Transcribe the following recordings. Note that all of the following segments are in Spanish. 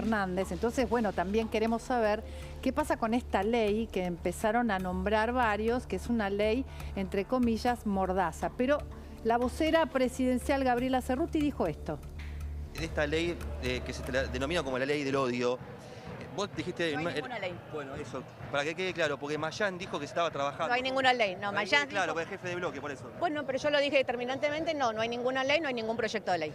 Fernández. Entonces, bueno, también queremos saber qué pasa con esta ley que empezaron a nombrar varios, que es una ley, entre comillas, mordaza. Pero la vocera presidencial Gabriela Cerruti dijo esto. En esta ley que se denomina como la ley del odio, vos dijiste... No hay ninguna ley. Bueno, eso, para que quede claro, porque Mayán dijo que se estaba trabajando. No hay ninguna ley, no, Mayán dijo... Claro, porque es jefe de bloque, por eso. Bueno, pero yo lo dije determinantemente, no hay ninguna ley, no hay ningún proyecto de ley.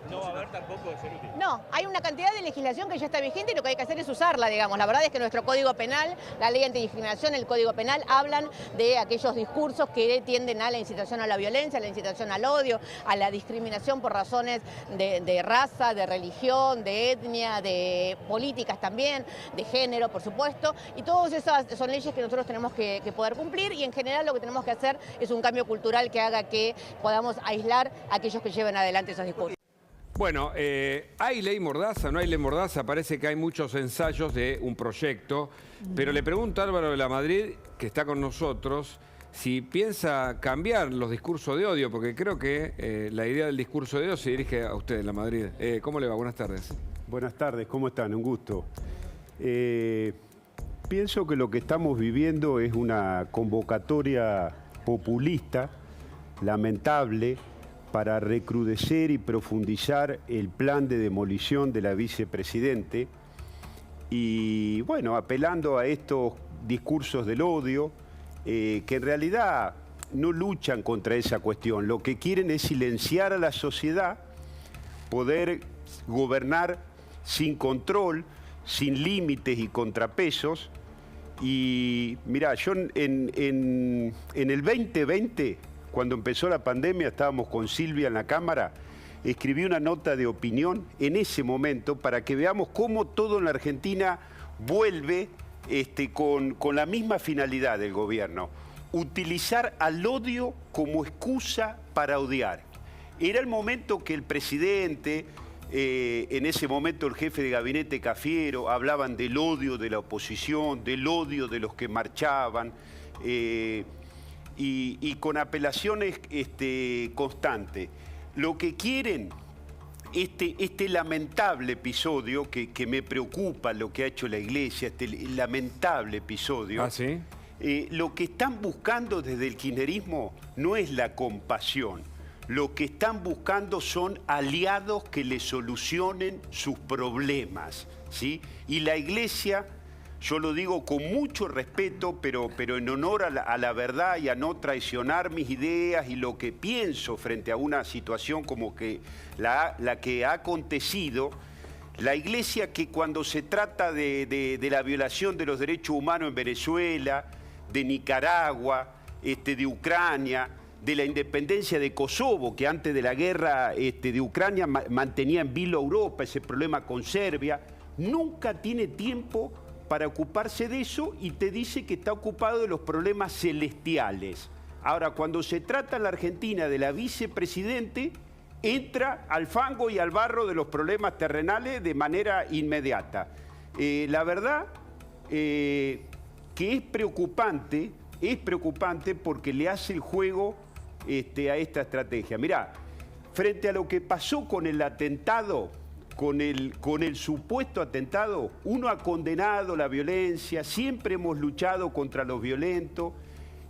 No va a haber tampoco, Cerruti. No, hay una cantidad de legislación que ya está vigente y lo que hay que hacer es usarla, digamos. La verdad es que nuestro Código Penal, la Ley Antidiscriminación, el Código Penal, hablan de aquellos discursos que tienden a la incitación a la violencia, a la incitación al odio, a la discriminación por razones de raza, de religión, de etnia, de políticas también, de género, por supuesto. Y todas esas son leyes que nosotros tenemos que poder cumplir y en general lo que tenemos que hacer es un cambio cultural que haga que podamos aislar a aquellos que lleven adelante esos discursos. Bueno, ¿hay ley mordaza? ¿No hay ley mordaza? Parece que hay muchos ensayos de un proyecto, pero le pregunto a Álvaro de la Madrid, que está con nosotros, si piensa cambiar los discursos de odio, porque creo que la idea del discurso de odio se dirige a usted, la Madrid. ¿Cómo le va? Buenas tardes. Buenas tardes, ¿cómo están? Un gusto. Pienso que lo que estamos viviendo es una convocatoria populista, lamentable, para recrudecer y profundizar el plan de demolición de la vicepresidente y, bueno, apelando a estos discursos del odio que en realidad no luchan contra esa cuestión. Lo que quieren es silenciar a la sociedad, poder gobernar sin control, sin límites y contrapesos. Y, mirá, yo en el 2020... cuando empezó la pandemia, estábamos con Silvia en la Cámara, escribí una nota de opinión en ese momento para que veamos cómo todo en la Argentina vuelve con la misma finalidad del gobierno, utilizar al odio como excusa para odiar. Era el momento que el presidente, en ese momento el jefe de gabinete Cafiero, hablaban del odio de la oposición, del odio de los que marchaban, y con apelaciones constantes. Lo que quieren, este lamentable episodio que me preocupa lo que ha hecho la Iglesia, este lamentable episodio. ¿Ah, sí? Lo que están buscando desde el kirchnerismo no es la compasión. Lo que están buscando son aliados que le solucionen sus problemas, ¿sí? Y la Iglesia... Yo lo digo con mucho respeto, pero en honor a la verdad y a no traicionar mis ideas y lo que pienso frente a una situación como que la que ha acontecido. La Iglesia, que cuando se trata de la violación de los derechos humanos en Venezuela, de Nicaragua, de Ucrania, de la independencia de Kosovo, que antes de la guerra de Ucrania mantenía en vilo a Europa, ese problema con Serbia, nunca tiene tiempo para ocuparse de eso y te dice que está ocupado de los problemas celestiales. Ahora, cuando se trata en la Argentina de la vicepresidente, entra al fango y al barro de los problemas terrenales de manera inmediata. La verdad que es preocupante porque le hace el juego a esta estrategia. Mirá, frente a lo que pasó con el atentado, con el supuesto atentado, uno ha condenado la violencia, siempre hemos luchado contra los violentos,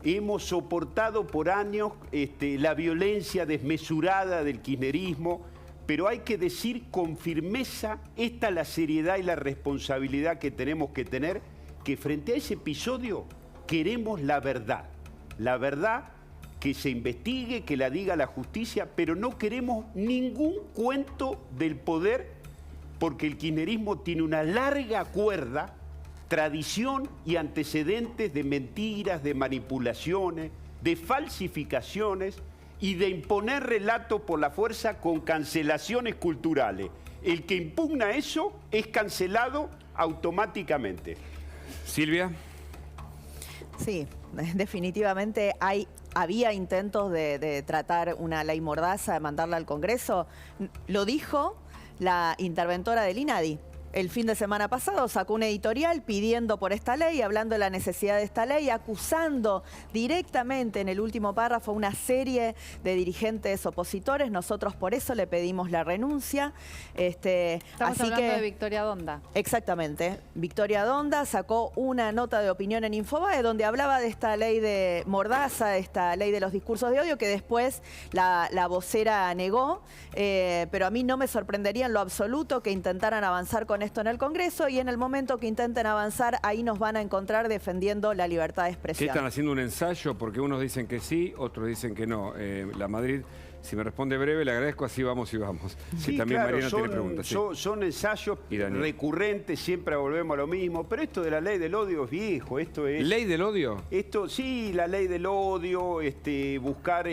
hemos soportado por años la violencia desmesurada del kirchnerismo, pero hay que decir con firmeza, esta es la seriedad y la responsabilidad que tenemos que tener, que frente a ese episodio queremos la verdad que se investigue, que la diga la justicia, pero no queremos ningún cuento del poder, porque el kirchnerismo tiene una larga cuerda, tradición y antecedentes de mentiras, de manipulaciones, de falsificaciones y de imponer relatos por la fuerza con cancelaciones culturales. El que impugna eso es cancelado automáticamente. Silvia. Sí, definitivamente había intentos de tratar una ley mordaza, de mandarla al Congreso. Lo dijo la interventora del INADI, el fin de semana pasado sacó un editorial pidiendo por esta ley, hablando de la necesidad de esta ley, acusando directamente en el último párrafo una serie de dirigentes opositores. Nosotros por eso le pedimos la renuncia. Estamos hablando de Victoria Donda. Exactamente. Victoria Donda sacó una nota de opinión en Infobae donde hablaba de esta ley de Mordaza, de esta ley de los discursos de odio, que después la vocera negó, pero a mí no me sorprendería en lo absoluto que intentaran avanzar con esto en el Congreso, y en el momento que intenten avanzar, ahí nos van a encontrar defendiendo la libertad de expresión. ¿Qué están haciendo un ensayo? Porque unos dicen que sí, otros dicen que no. La Madrid, si me responde breve, le agradezco, así vamos y vamos. Sí, también claro, Mariano tiene preguntas. Sí. Son ensayos recurrentes, siempre volvemos a lo mismo, pero esto de la ley del odio es viejo, esto es... ¿Ley del odio? Esto, sí, la ley del odio, buscar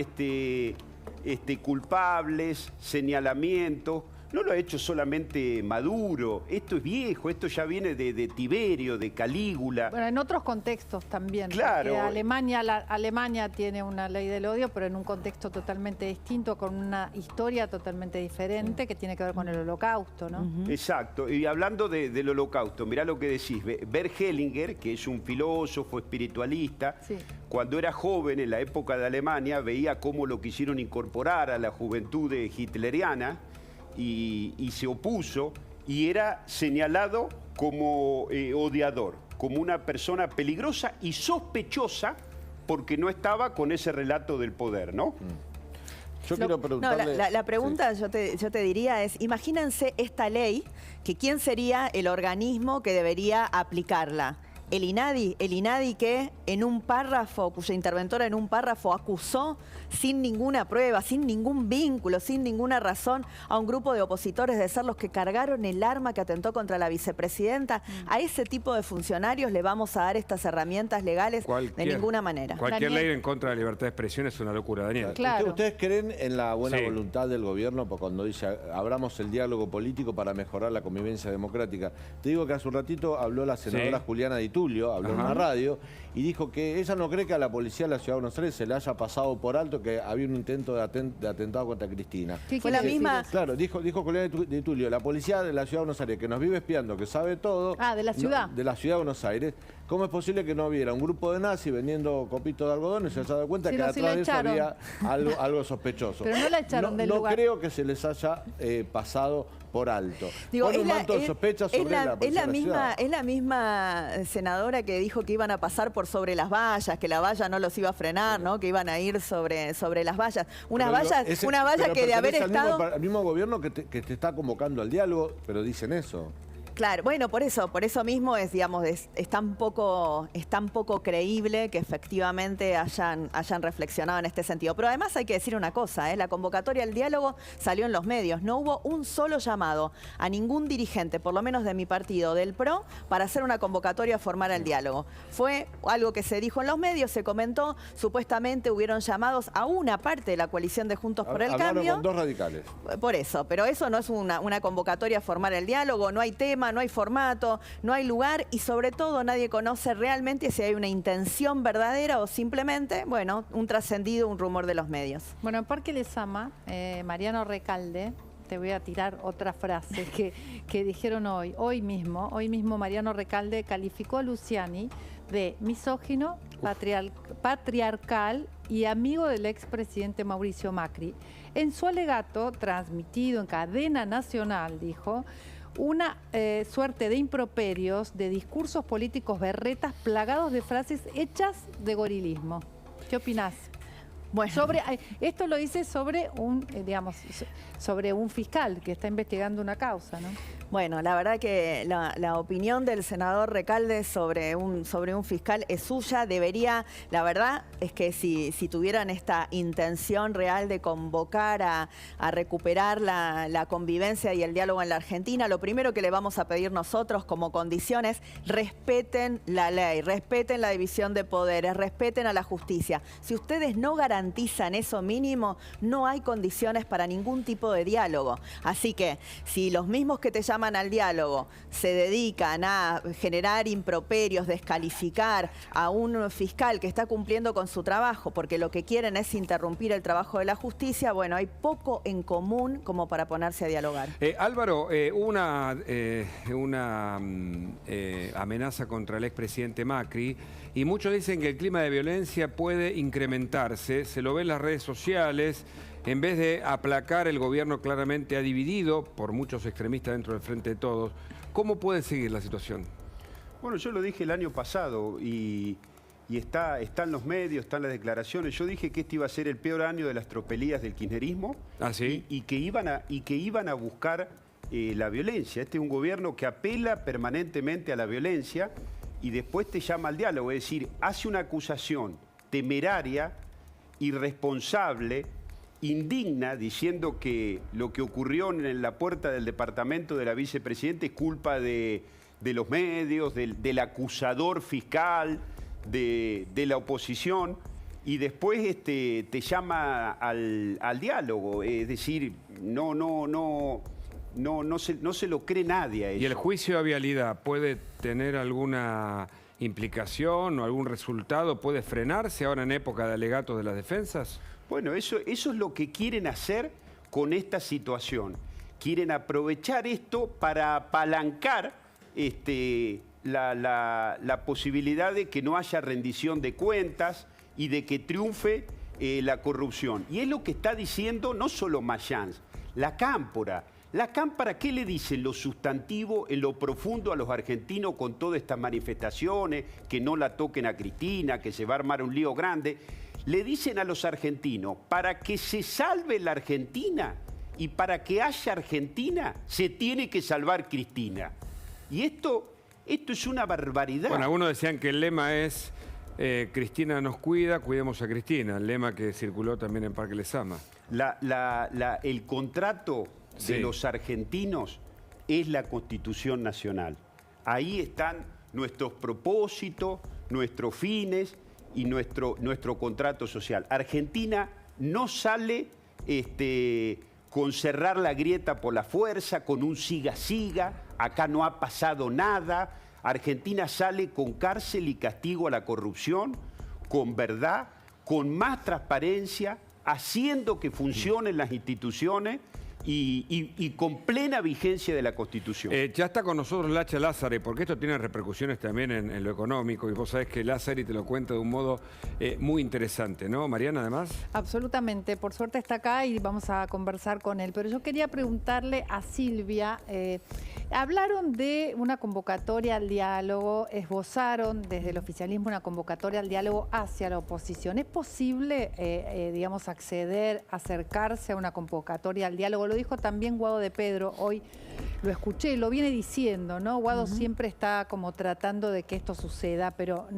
culpables, señalamientos. No lo ha hecho solamente Maduro, esto es viejo, esto ya viene de Tiberio, de Calígula. Bueno, en otros contextos también. Claro. Alemania tiene una ley del odio, pero en un contexto totalmente distinto, con una historia totalmente diferente que tiene que ver con el Holocausto, ¿no? Exacto, y hablando del Holocausto, mirá lo que decís, Bert Hellinger, que es un filósofo espiritualista, sí, cuando era joven, en la época de Alemania, veía cómo lo quisieron incorporar a la juventud hitleriana, y se opuso, y era señalado como odiador, como una persona peligrosa y sospechosa porque no estaba con ese relato del poder, ¿no? Yo quiero preguntarle... la pregunta, sí, yo te diría es, imagínense esta ley, que ¿quién sería el organismo que debería aplicarla? El INADI que en un párrafo, cuya interventora en un párrafo acusó sin ninguna prueba, sin ningún vínculo, sin ninguna razón a un grupo de opositores de ser los que cargaron el arma que atentó contra la vicepresidenta. A ese tipo de funcionarios le vamos a dar estas herramientas legales de ninguna manera. Cualquier ley en contra de la libertad de expresión es una locura, Daniel. Claro. ¿Ustedes creen en la buena voluntad del gobierno cuando dice abramos el diálogo político para mejorar la convivencia democrática? Te digo que hace un ratito habló la senadora Juliana Di Tulio, habló en una radio y dijo que ella no cree que a la policía de la Ciudad de Buenos Aires se le haya pasado por alto que había un intento de atentado contra Cristina. Fue la misma... Claro, dijo Juliana Di Tulio, la policía de la Ciudad de Buenos Aires que nos vive espiando, que sabe todo... Ah, de la ciudad. De la Ciudad de Buenos Aires. ¿Cómo es posible que no hubiera un grupo de nazis vendiendo copitos de algodón y se haya dado cuenta que atrás de eso había algo sospechoso? Pero no la echaron del lugar. No creo que se les haya pasado por alto. Digo, Pone un manto de sospecha sobre la policía de la ciudad. Es la misma senadora que dijo que iban a pasar por sobre las vallas, que la valla no los iba a frenar, ¿no? Que iban a ir sobre las vallas. Una valla que de haber estado... al mismo gobierno que te está convocando al diálogo, pero dicen eso. Claro, bueno, por eso mismo es tan poco creíble que efectivamente hayan reflexionado en este sentido. Pero además hay que decir una cosa, la convocatoria al diálogo salió en los medios. No hubo un solo llamado a ningún dirigente, por lo menos de mi partido, del PRO, para hacer una convocatoria formal al diálogo. Fue algo que se dijo en los medios, se comentó, supuestamente hubieron llamados a una parte de la coalición de Juntos por el Cambio. Con 2 radicales. Por eso, pero eso no es una convocatoria formal al diálogo, no hay tema, no hay formato, no hay lugar y sobre todo nadie conoce realmente si hay una intención verdadera o simplemente, bueno, un trascendido, un rumor de los medios. Bueno, en Parque Lezama, Mariano Recalde, te voy a tirar otra frase que dijeron hoy mismo Mariano Recalde calificó a Luciani de misógino, patriarcal y amigo del expresidente Mauricio Macri. En su alegato, transmitido en cadena nacional, dijo, una suerte de improperios, de discursos políticos berretas plagados de frases hechas de gorilismo. ¿Qué opinás? Bueno. Esto lo dice sobre un fiscal que está investigando una causa, ¿no? Bueno, la verdad que la opinión del senador Recalde sobre un fiscal es suya. La verdad es que si tuvieran esta intención real de convocar a recuperar la convivencia y el diálogo en la Argentina, lo primero que le vamos a pedir nosotros como condición es respeten la ley, respeten la división de poderes, respeten a la justicia. Si ustedes no garantizan eso mínimo, no hay condiciones para ningún tipo de diálogo. Así que si los mismos que te llaman llaman al diálogo se dedican a generar improperios, descalificar a un fiscal que está cumpliendo con su trabajo, porque lo que quieren es interrumpir el trabajo de la justicia, bueno, hay poco en común como para ponerse a dialogar. Álvaro, una amenaza contra el expresidente Macri, y muchos dicen que el clima de violencia puede incrementarse, se lo ve en las redes sociales. En vez de aplacar, el gobierno claramente ha dividido por muchos extremistas dentro del Frente de Todos. ¿Cómo puede seguir la situación? Bueno, yo lo dije el año pasado y está en los medios, están las declaraciones. Yo dije que este iba a ser el peor año de las tropelías del kirchnerismo. ¿Ah, sí? y que iban a buscar la violencia. Este es un gobierno que apela permanentemente a la violencia y después te llama al diálogo. Es decir, hace una acusación temeraria, irresponsable, indigna, diciendo que lo que ocurrió en la puerta del departamento de la vicepresidenta es culpa de los medios, del acusador fiscal, de la oposición, y después te llama al diálogo. Es decir, no se lo cree nadie a eso. ¿Y el juicio a Vialidad puede tener alguna implicación o algún resultado? ¿Puede frenarse ahora en época de alegatos de las defensas? Bueno, eso es lo que quieren hacer con esta situación. Quieren aprovechar esto para apalancar la posibilidad de que no haya rendición de cuentas y de que triunfe la corrupción. Y es lo que está diciendo no solo Mayans, la Cámpora. La Cámpora, ¿qué le dicen los sustantivos en lo profundo a los argentinos con todas estas manifestaciones? Que no la toquen a Cristina, que se va a armar un lío grande. Le dicen a los argentinos, para que se salve la Argentina y para que haya Argentina, se tiene que salvar Cristina. Y esto es una barbaridad. Bueno, algunos decían que el lema es Cristina nos cuida, cuidemos a Cristina, el lema que circuló también en Parque Lezama. El contrato de los argentinos es la Constitución Nacional. Ahí están nuestros propósitos, nuestros fines y nuestro contrato social. Argentina no sale con cerrar la grieta por la fuerza, con un siga-siga. Acá no ha pasado nada. Argentina sale con cárcel y castigo a la corrupción, con verdad, con más transparencia, haciendo que funcionen las instituciones y con plena vigencia de la Constitución. Ya está con nosotros Lacha Lázari, porque esto tiene repercusiones también en lo económico, y vos sabés que Lázari te lo cuenta de un modo muy interesante, ¿no, Mariana, además? Absolutamente, por suerte está acá y vamos a conversar con él. Pero yo quería preguntarle a Silvia, hablaron de una convocatoria al diálogo, esbozaron desde el oficialismo una convocatoria al diálogo hacia la oposición. ¿Es posible, digamos, acceder, acercarse a una convocatoria al diálogo? Lo dijo también Guado de Pedro, hoy lo escuché, lo viene diciendo, ¿no? Guado siempre está como tratando de que esto suceda, pero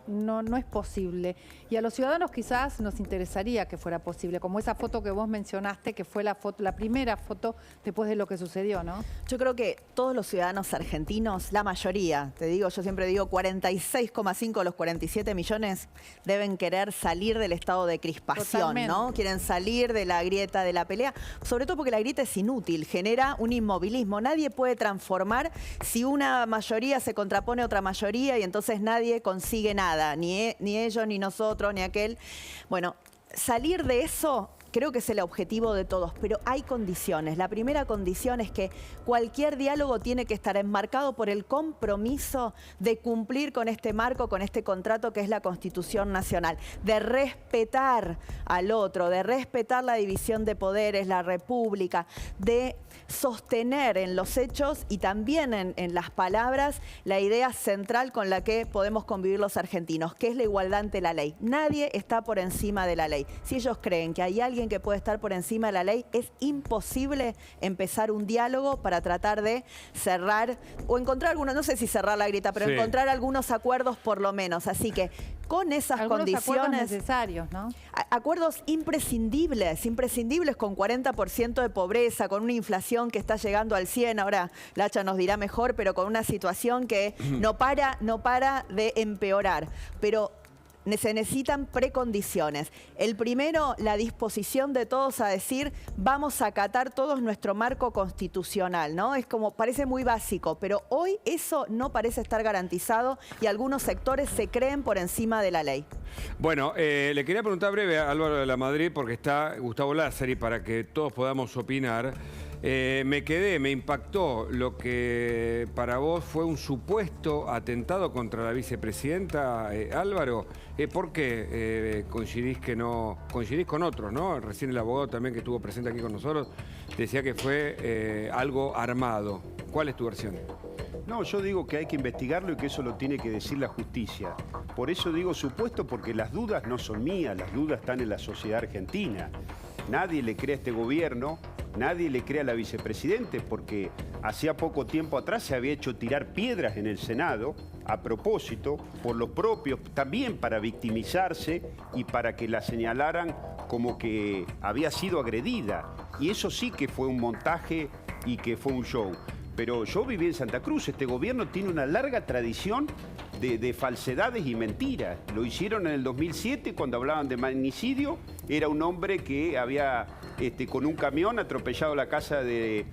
no es posible. Y a los ciudadanos quizás nos interesaría que fuera posible, como esa foto que vos mencionaste, que fue la primera foto después de lo que sucedió, ¿no? Yo creo que todos los ciudadanos argentinos, la mayoría, yo siempre digo 46,5 de los 47 millones deben querer salir del estado de crispación, Totalmente. ¿no? Quieren salir de la grieta, de la pelea, sobre todo porque la grieta es inútil, genera un inmovilismo. Nadie puede transformar si una mayoría se contrapone a otra mayoría y entonces nadie consigue nada, ni ellos, ni nosotros, ni aquel. Bueno, salir de eso creo que es el objetivo de todos, pero hay condiciones. La primera condición es que cualquier diálogo tiene que estar enmarcado por el compromiso de cumplir con este marco, con este contrato que es la Constitución Nacional, de respetar al otro, de respetar la división de poderes, la república, de sostener en los hechos y también en las palabras la idea central con la que podemos convivir los argentinos, que es la igualdad ante la ley. Nadie está por encima de la ley. Si ellos creen que hay alguien que puede estar por encima de la ley, es imposible empezar un diálogo para tratar de cerrar o encontrar algunos, no sé si cerrar la grieta, pero encontrar algunos acuerdos por lo menos. Así que con esas condiciones acuerdos necesarios, ¿no? Acuerdos imprescindibles con 40% de pobreza, con una inflación que está llegando al 100, ahora Lacha nos dirá mejor, pero con una situación que no para de empeorar. Pero se necesitan precondiciones. El primero, la disposición de todos a decir, vamos a acatar todos nuestro marco constitucional, ¿no? Es como, parece muy básico, pero hoy eso no parece estar garantizado y algunos sectores se creen por encima de la ley. Bueno, le quería preguntar breve a Álvaro de la Madrid, porque está Gustavo Lázari, para que todos podamos opinar. Me impactó lo que para vos fue un supuesto atentado contra la vicepresidenta, Álvaro. ¿Por qué coincidís con otros, ¿no? Recién el abogado también que estuvo presente aquí con nosotros decía que fue algo armado. ¿Cuál es tu versión? No, yo digo que hay que investigarlo y que eso lo tiene que decir la justicia. Por eso digo supuesto, porque las dudas no son mías, las dudas están en la sociedad argentina. Nadie le cree a este gobierno, nadie le cree a la vicepresidente, porque hacía poco tiempo atrás se había hecho tirar piedras en el Senado, a propósito, por los propios, también para victimizarse y para que la señalaran como que había sido agredida. Y eso sí que fue un montaje y que fue un show. Pero yo viví en Santa Cruz, este gobierno tiene una larga tradición de falsedades y mentiras. Lo hicieron en el 2007 cuando hablaban de magnicidio. Era un hombre que había con un camión atropellado la casa de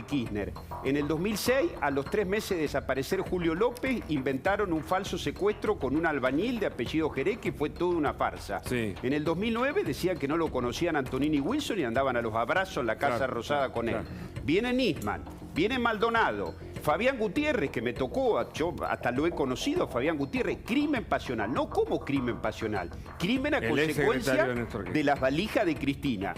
Kirchner. En el 2006, a los 3 meses de desaparecer Julio López, inventaron un falso secuestro con un albañil de apellido Jerez, que fue toda una farsa. Sí. En el 2009 decían que no lo conocían Antonini Wilson y andaban a los abrazos en la Casa Rosada con él. Viene Nisman, viene Maldonado, Fabián Gutiérrez, que me tocó, yo hasta lo he conocido, Fabián Gutiérrez, crimen pasional, no como crimen pasional, crimen a consecuencia de las valijas de Cristina.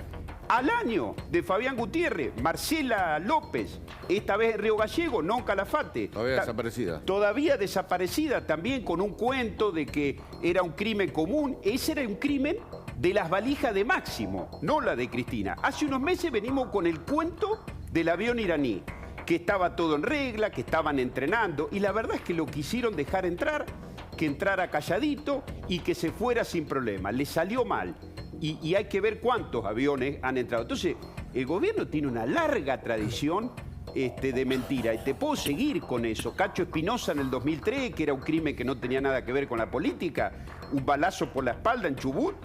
Al año de Fabián Gutiérrez, Marcela López, esta vez en Río Gallego, no en Calafate. Todavía desaparecida. Todavía desaparecida, también con un cuento de que era un crimen común. Ese era un crimen de las valijas de Máximo, no la de Cristina. Hace unos meses venimos con el cuento del avión iraní, que estaba todo en regla, que estaban entrenando, y la verdad es que lo quisieron dejar entrar, que entrara calladito y que se fuera sin problema. Le salió mal. Y hay que ver cuántos aviones han entrado. Entonces, el gobierno tiene una larga tradición de mentira. Y te puedo seguir con eso. Cacho Espinosa en el 2003, que era un crimen que no tenía nada que ver con la política. Un balazo por la espalda en Chubut.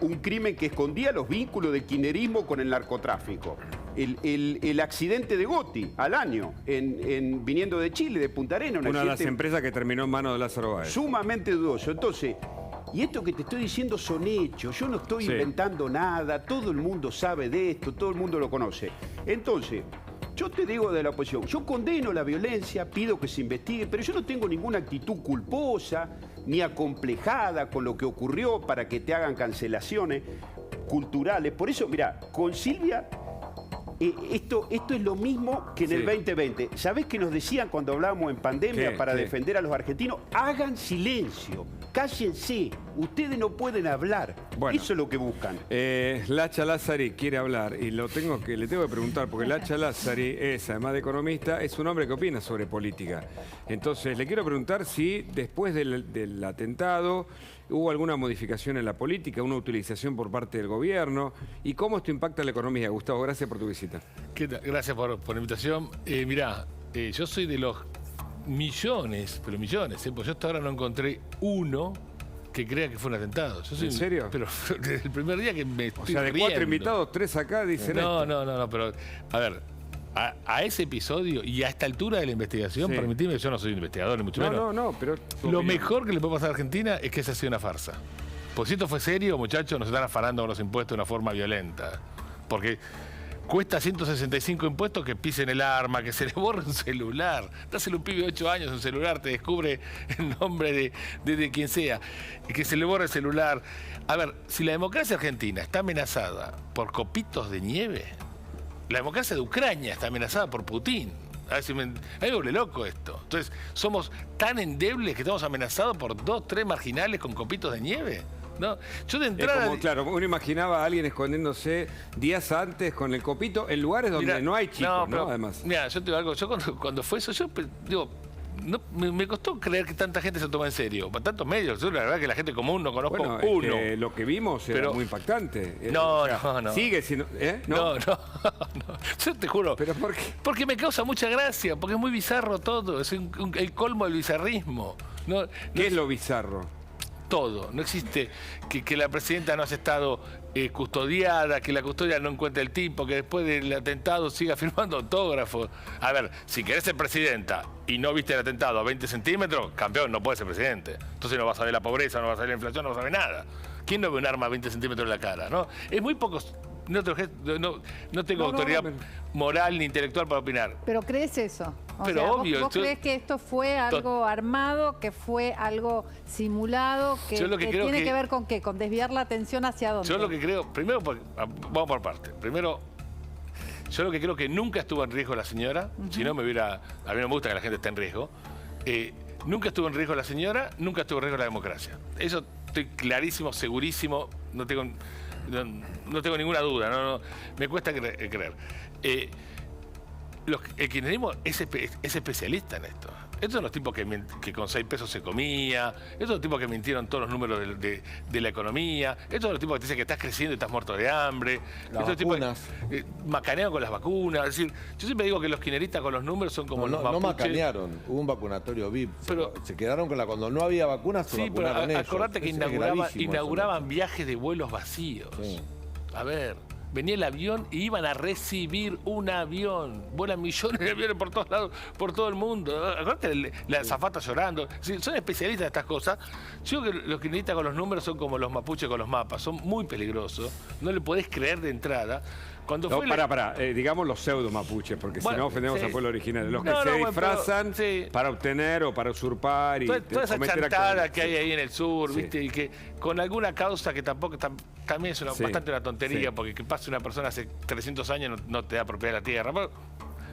Un crimen que escondía los vínculos del kirchnerismo con el narcotráfico. El accidente de Gotti al año, viniendo de Chile, de Punta Arenas. Una de las empresas que terminó en manos de Lázaro Báez. Sumamente dudoso. Entonces... Y esto que te estoy diciendo son hechos, yo no estoy inventando nada, todo el mundo sabe de esto, todo el mundo lo conoce. Entonces, yo te digo de la oposición, yo condeno la violencia, pido que se investigue, pero yo no tengo ninguna actitud culposa ni acomplejada con lo que ocurrió para que te hagan cancelaciones culturales. Por eso, mira, con Silvia... Esto es lo mismo que en el 2020. ¿Sabés qué nos decían cuando hablábamos en pandemia para defender a los argentinos? Hagan silencio, cállense, ustedes no pueden hablar. Bueno, eso es lo que buscan. Lacha Lázari quiere hablar y le tengo que preguntar, porque Lacha Lázari es, además de economista, es un hombre que opina sobre política. Entonces, le quiero preguntar si después del atentado hubo alguna modificación en la política, una utilización por parte del gobierno, y cómo esto impacta la economía. Gustavo, gracias por tu visita. Gracias por la invitación. Mirá, yo soy de los millones, pero millones, pues yo hasta ahora no encontré uno que crea que fue un atentado. Yo soy, ¿en serio? Pero desde el primer día que me estoy de riendo. 4 invitados, 3 acá dicen esto. No, pero a ver, a ese episodio y a esta altura de la investigación, permitime, yo no soy un investigador ni mucho menos. No, pero... Lo mejor que le puede pasar a Argentina es que esa ha sido una farsa. Pues si esto fue serio, muchachos, nos están afanando con los impuestos de una forma violenta. Porque cuesta 165 impuestos que pisen el arma, que se le borre un celular. Dásele un pibe de 8 años un celular, te descubre el nombre de quien sea. Que se le borre el celular. A ver, si la democracia argentina está amenazada por copitos de nieve, la democracia de Ucrania está amenazada por Putin. A ver si a mí me vuelve loco esto. Entonces, ¿somos tan endebles que estamos amenazados por 2, 3 marginales con copitos de nieve? ¿No? Yo de entrada... Es como, claro, uno imaginaba a alguien escondiéndose días antes con el copito en lugares donde no hay chicos, ¿no? Además. Mira, yo te digo algo. Yo cuando fue eso, yo digo... No, me costó creer que tanta gente se toma en serio. Para tantos medios, yo la verdad que la gente común no conozco uno. Lo que vimos era muy impactante. No. Sigue siendo... No. Yo te juro. ¿Pero por qué? Porque me causa mucha gracia, porque es muy bizarro todo. Es el colmo del bizarrismo. ¿Qué es lo bizarro? Todo. No existe que la presidenta no haya estado custodiada, que la custodia no encuentre el tipo, que después del atentado siga firmando autógrafos. A ver, si querés ser presidenta y no viste el atentado a 20 centímetros, campeón, no puedes ser presidente. Entonces no vas a ver la pobreza, no vas a ver la inflación, no vas a ver nada. ¿Quién no ve un arma a 20 centímetros en la cara? ¿No? Es muy pocos... No tengo autoridad moral ni intelectual para opinar. ¿Pero crees eso? Pero sea, obvio. ¿Vos crees que esto fue algo armado, que fue algo simulado, que tiene que ver con qué? ¿Con desviar la atención hacia dónde? Yo lo que creo, primero, vamos por partes. Primero, yo lo que creo que nunca estuvo en riesgo la señora, si no me hubiera... A mí no me gusta que la gente esté en riesgo. Nunca estuvo en riesgo la señora, nunca estuvo en riesgo la democracia. Eso estoy clarísimo, segurísimo, no tengo ninguna duda, me cuesta creer. El kirchnerismo es especialista en esto. Estos son los tipos que con 6 pesos se comía, estos son los tipos que mintieron todos los números de la economía, estos son los tipos que te dicen que estás creciendo y estás muerto de hambre, las vacunas. Macanean con las vacunas. Es decir, yo siempre digo que los kirchneristas con los números son como los mapuches. No macanearon, hubo un vacunatorio VIP, pero se quedaron con cuando no había vacunas, se vacunaron ellos. Acordate que inauguraban viajes de vuelos vacíos. Sí. A ver, venía el avión y iban a recibir un avión. Vuelan millones de aviones por todos lados, por todo el mundo. Acordate la azafata llorando. Sí, son especialistas de estas cosas. Yo creo que los kirchneristas con los números son como los mapuches con los mapas. Son muy peligrosos. No le podés creer de entrada. Cuando digamos los pseudo mapuches, porque si no ofendemos al pueblo original. Los que se disfrazan para obtener o para usurpar y toda esa chantada que hay ahí en el sur, ¿viste? Y que con alguna causa que tampoco también es bastante una tontería, porque que pase una persona hace 300 años no te da propiedad de la tierra.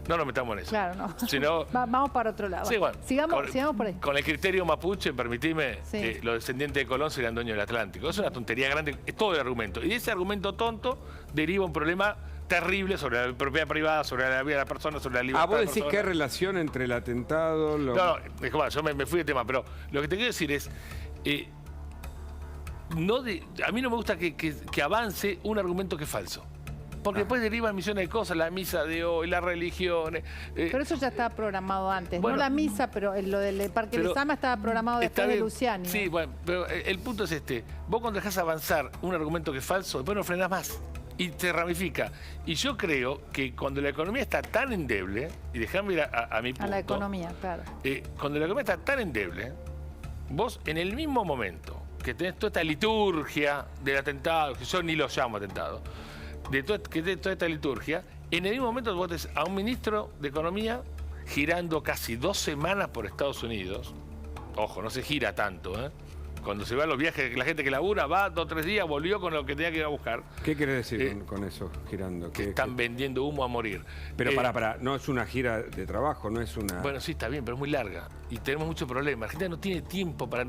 No nos metamos en eso. Claro, no. Sino, vamos para otro lado. Sí, bueno, sigamos por ahí. Con el criterio mapuche, permitime, los descendientes de Colón serían dueños del Atlántico. Es una tontería grande, es todo el argumento. Y de ese argumento tonto deriva un problema terrible sobre la propiedad privada, sobre la vida de la persona, sobre la libertad vos de la decís persona. que hay relación entre el atentado... No, yo me fui de tema, pero lo que te quiero decir es... a mí no me gusta que avance un argumento que es falso. Porque después derivan millones de cosas, la misa de hoy, las religiones... pero eso ya estaba programado antes, bueno, no la misa, pero lo del Parque Lezama estaba programado después de Luciani. Sí, bueno, pero el punto es este. Vos cuando dejás avanzar un argumento que es falso, después no frenás más. Y te ramifica. Y yo creo que cuando la economía está tan endeble, y dejame ir a mi punto... A la economía, claro. Cuando la economía está tan endeble, vos en el mismo momento que tenés toda esta liturgia del atentado, que yo ni lo llamo atentado, de toda esta liturgia, en el mismo momento vos tenés a un ministro de Economía girando casi 2 semanas por Estados Unidos. Ojo, no se gira tanto, ¿eh? Cuando se va a los viajes, la gente que labura va 2 o 3 días, volvió con lo que tenía que ir a buscar. ¿Qué quiere decir con eso, girando? Que están vendiendo humo a morir. Pero no es una gira de trabajo, no es una... Bueno, sí, está bien, pero es muy larga. Y tenemos muchos problemas. La gente no tiene tiempo para